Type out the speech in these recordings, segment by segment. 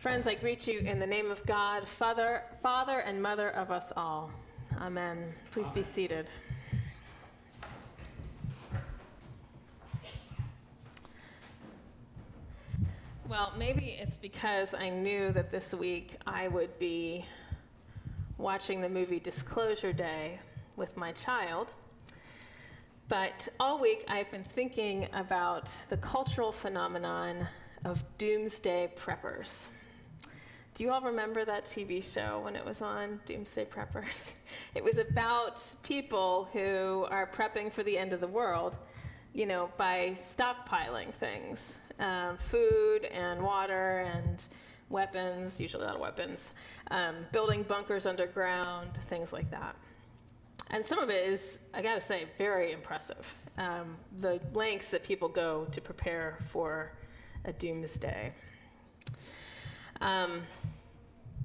Friends, I greet you in the name of God, Father and Mother of us all. Amen. Please be seated. Well, maybe it's because I knew that this week I would be watching the movie Disclosure Day with my child. But all week I've been thinking about the cultural phenomenon of doomsday preppers. Do you all remember that TV show when it was on, Doomsday Preppers? It was about people who are prepping for the end of the world, by stockpiling things, food and water and weapons, usually a lot of weapons, building bunkers underground, things like that. And some of it is, I gotta say, very impressive. The lengths that people go to prepare for a doomsday.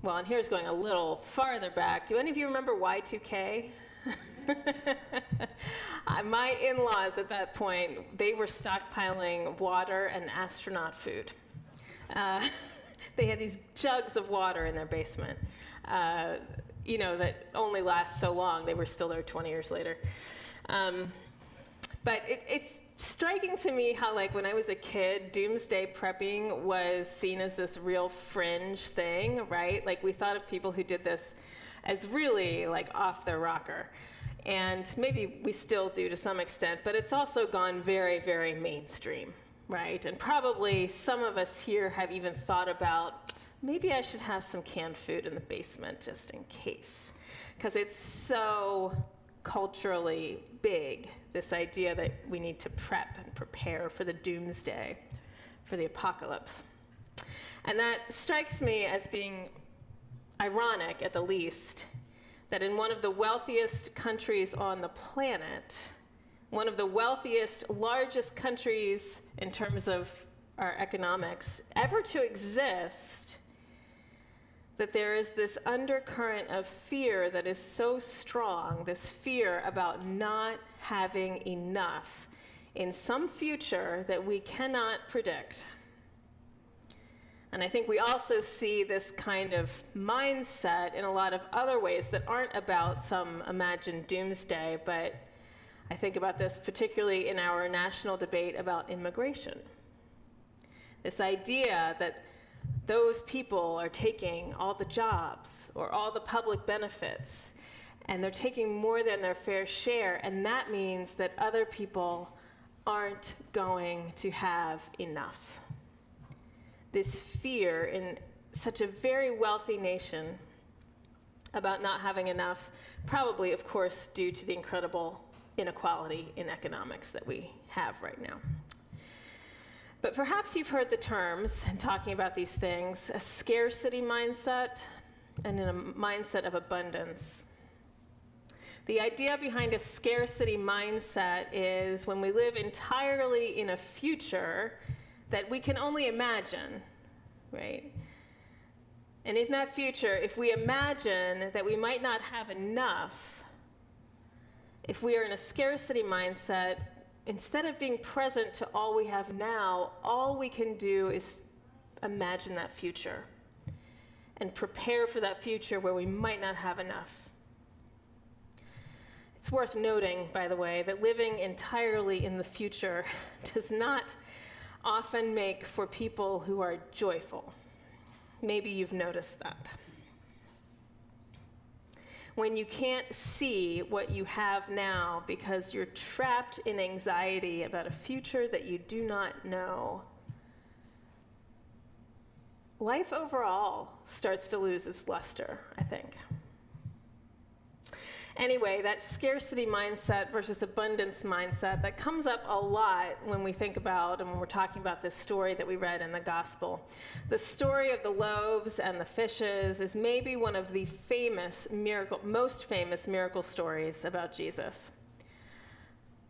Well, and here's going a little farther back. Do any of you remember Y2K? My in-laws at that point, they were stockpiling water and astronaut food. They had these jugs of water in their basement, that only last so long. They were still there 20 years later. But it's striking to me how, when I was a kid, doomsday prepping was seen as this real fringe thing, right? We thought of people who did this as really, off their rocker. And maybe we still do to some extent, but it's also gone very, very mainstream, right? And probably some of us here have even thought about, maybe I should have some canned food in the basement just in case. Because it's so culturally big, this idea that we need to prep and prepare for the doomsday, for the apocalypse. And that strikes me as being ironic, at the least, that in one of the wealthiest countries on the planet, one of the wealthiest, largest countries in terms of our economics ever to exist, that there is this undercurrent of fear that is so strong, this fear about not having enough in some future that we cannot predict. And I think we also see this kind of mindset in a lot of other ways that aren't about some imagined doomsday, but I think about this particularly in our national debate about immigration. This idea that those people are taking all the jobs or all the public benefits, and they're taking more than their fair share, and that means that other people aren't going to have enough. This fear in such a very wealthy nation about not having enough, probably, of course, due to the incredible inequality in economics that we have right now. But perhaps you've heard the terms, in talking about these things, a scarcity mindset and a mindset of abundance. The idea behind a scarcity mindset is when we live entirely in a future that we can only imagine, right? And in that future, if we imagine that we might not have enough, if we are in a scarcity mindset, instead of being present to all we have now, all we can do is imagine that future and prepare for that future where we might not have enough. It's worth noting, by the way, that living entirely in the future does not often make for people who are joyful. Maybe you've noticed that. When you can't see what you have now because you're trapped in anxiety about a future that you do not know, life overall starts to lose its luster, I think. Anyway, that scarcity mindset versus abundance mindset, that comes up a lot when we think about and when we're talking about this story that we read in the gospel. The story of the loaves and the fishes is maybe one of the most famous miracle stories about Jesus.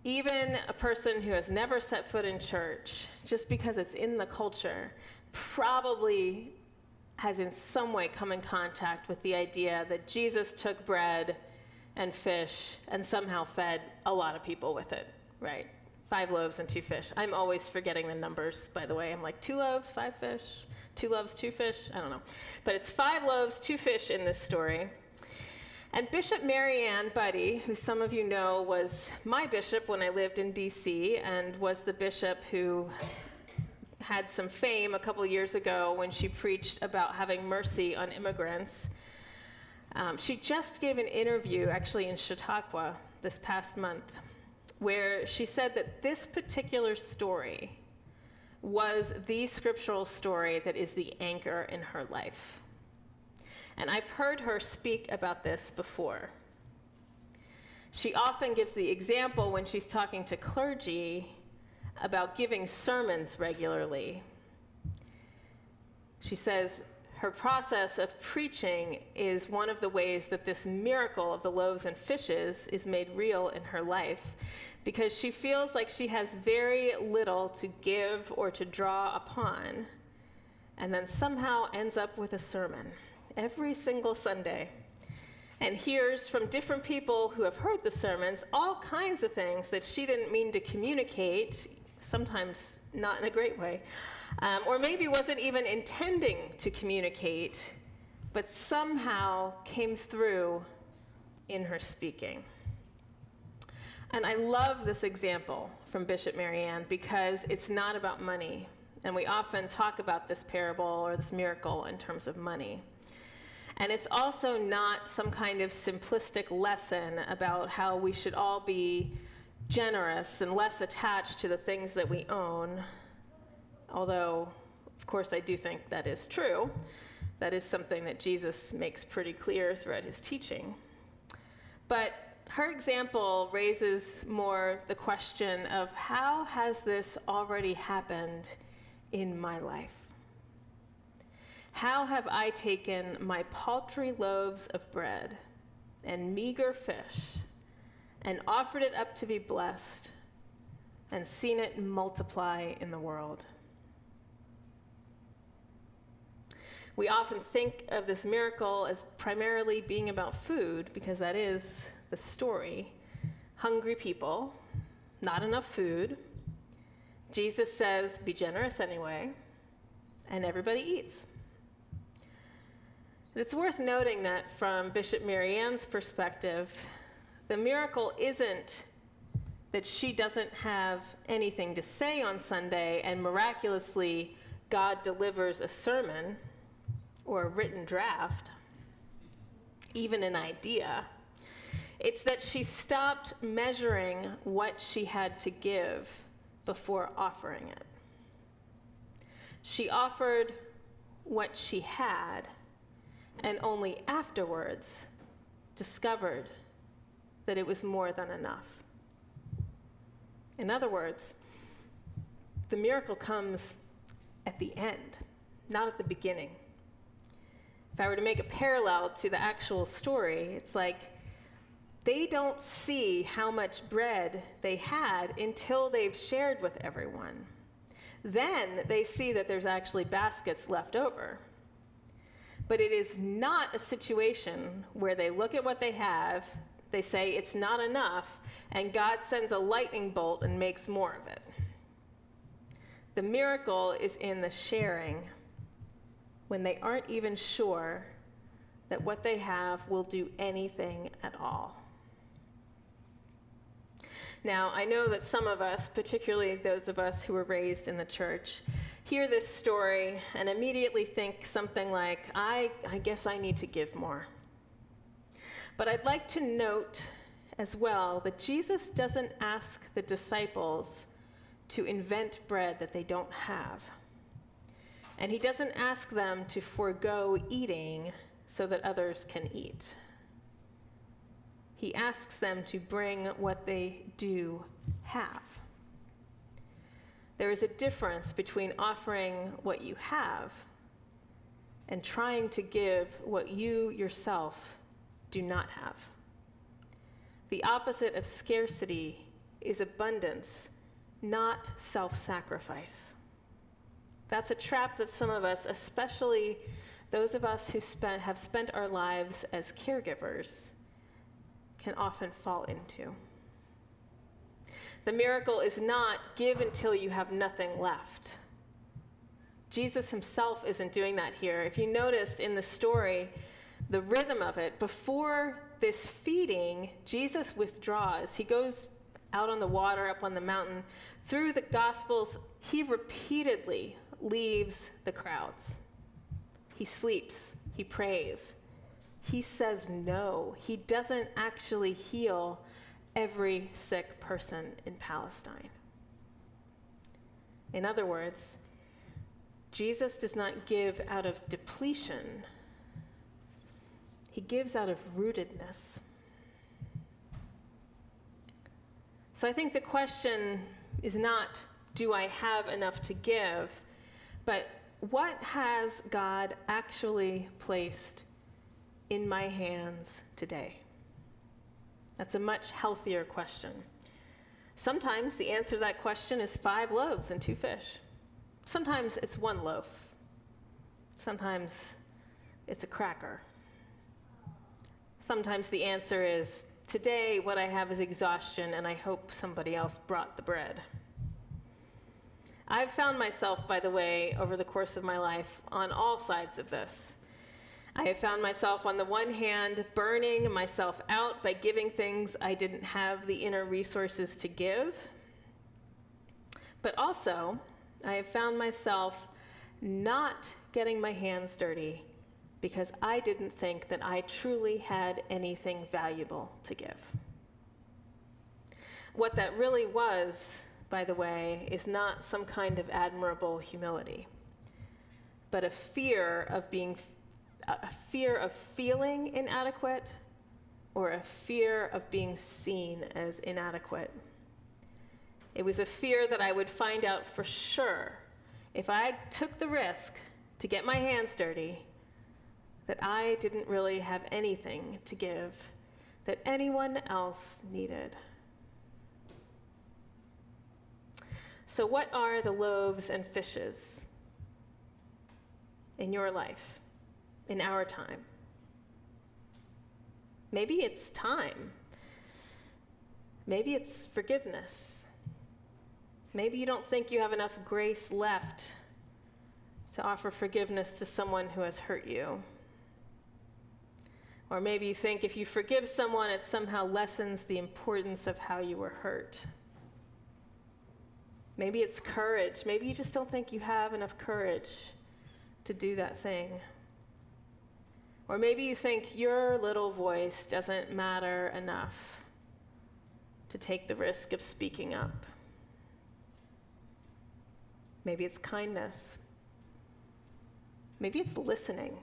Even a person who has never set foot in church, just because it's in the culture, probably has in some way come in contact with the idea that Jesus took bread and fish and somehow fed a lot of people with it, right? 5 loaves and 2 fish. I'm always forgetting the numbers, by the way. I'm like 2 loaves, 5 fish, 2 loaves, 2 fish. I don't know. But it's 5 loaves, 2 fish in this story. And Bishop Mary Ann Buddy, who some of you know was my bishop when I lived in D.C. and was the bishop who had some fame a couple years ago when she preached about having mercy on immigrants. She just gave an interview, actually in Chautauqua this past month, where she said that this particular story was the scriptural story that is the anchor in her life. And I've heard her speak about this before. She often gives the example when she's talking to clergy about giving sermons regularly. She says her process of preaching is one of the ways that this miracle of the loaves and fishes is made real in her life, because she feels like she has very little to give or to draw upon, and then somehow ends up with a sermon every single Sunday, and hears from different people who have heard the sermons all kinds of things that she didn't mean to communicate, sometimes not in a great way, or maybe wasn't even intending to communicate, but somehow came through in her speaking. And I love this example from Bishop Mary Ann because it's not about money. And we often talk about this parable or this miracle in terms of money. And it's also not some kind of simplistic lesson about how we should all be generous and less attached to the things that we own. Although, of course, I do think that is true. That is something that Jesus makes pretty clear throughout his teaching. But her example raises more the question of how has this already happened in my life? How have I taken my paltry loaves of bread and meager fish and offered it up to be blessed and seen it multiply in the world? We often think of this miracle as primarily being about food because that is the story. Hungry people, not enough food. Jesus says, be generous anyway, and everybody eats. But it's worth noting that from Bishop Mary Ann's perspective, the miracle isn't that she doesn't have anything to say on Sunday and miraculously God delivers a sermon or a written draft, even an idea. It's that she stopped measuring what she had to give before offering it. She offered what she had, and only afterwards discovered that it was more than enough. In other words, the miracle comes at the end, not at the beginning. If I were to make a parallel to the actual story, it's like they don't see how much bread they had until they've shared with everyone. Then they see that there's actually baskets left over. But it is not a situation where they look at what they have, they say it's not enough, and God sends a lightning bolt and makes more of it. The miracle is in the sharing, when they aren't even sure that what they have will do anything at all. Now, I know that some of us, particularly those of us who were raised in the church, hear this story and immediately think something like, I guess I need to give more. But I'd like to note as well that Jesus doesn't ask the disciples to invent bread that they don't have. And he doesn't ask them to forego eating so that others can eat. He asks them to bring what they do have. There is a difference between offering what you have and trying to give what you yourself do not have. The opposite of scarcity is abundance, not self-sacrifice. That's a trap that some of us, especially those of us who have spent our lives as caregivers, can often fall into. The miracle is not give until you have nothing left. Jesus himself isn't doing that here. If you noticed in the story, the rhythm of it, before this feeding, Jesus withdraws. He goes out on the water, up on the mountain. Through the Gospels, he repeatedly leaves the crowds. He sleeps. He prays. He says no. He doesn't actually heal every sick person in Palestine. In other words, Jesus does not give out of depletion. He gives out of rootedness. So I think the question is not, do I have enough to give, but what has God actually placed in my hands today? That's a much healthier question. Sometimes the answer to that question is 5 loaves and 2 fish. Sometimes it's 1 loaf. Sometimes it's a cracker. Sometimes the answer is, today what I have is exhaustion and I hope somebody else brought the bread. I've found myself, by the way, over the course of my life on all sides of this. I have found myself, on the one hand, burning myself out by giving things I didn't have the inner resources to give. But also, I have found myself not getting my hands dirty because I didn't think that I truly had anything valuable to give. What that really was, by the way, is not some kind of admirable humility, but a fear of feeling inadequate, or a fear of being seen as inadequate. It was a fear that I would find out for sure, if I took the risk to get my hands dirty, that I didn't really have anything to give that anyone else needed. So what are the loaves and fishes in your life, in our time? Maybe it's time. Maybe it's forgiveness. Maybe you don't think you have enough grace left to offer forgiveness to someone who has hurt you. Or maybe you think if you forgive someone, it somehow lessens the importance of how you were hurt. Maybe it's courage. Maybe you just don't think you have enough courage to do that thing. Or maybe you think your little voice doesn't matter enough to take the risk of speaking up. Maybe it's kindness. Maybe it's listening.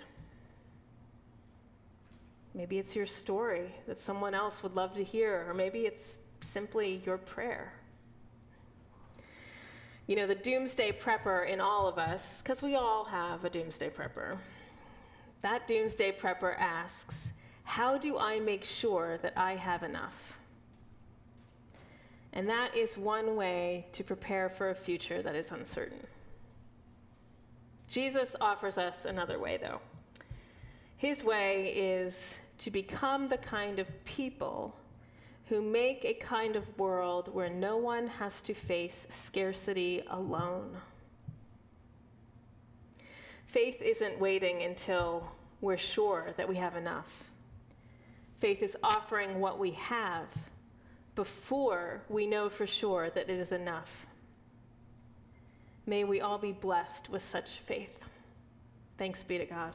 Maybe it's your story that someone else would love to hear, or maybe it's simply your prayer. You know, the doomsday prepper in all of us, because we all have a doomsday prepper, that doomsday prepper asks, how do I make sure that I have enough? And that is one way to prepare for a future that is uncertain. Jesus offers us another way, though. His way is to become the kind of people who make a kind of world where no one has to face scarcity alone. Faith isn't waiting until we're sure that we have enough. Faith is offering what we have before we know for sure that it is enough. May we all be blessed with such faith. Thanks be to God.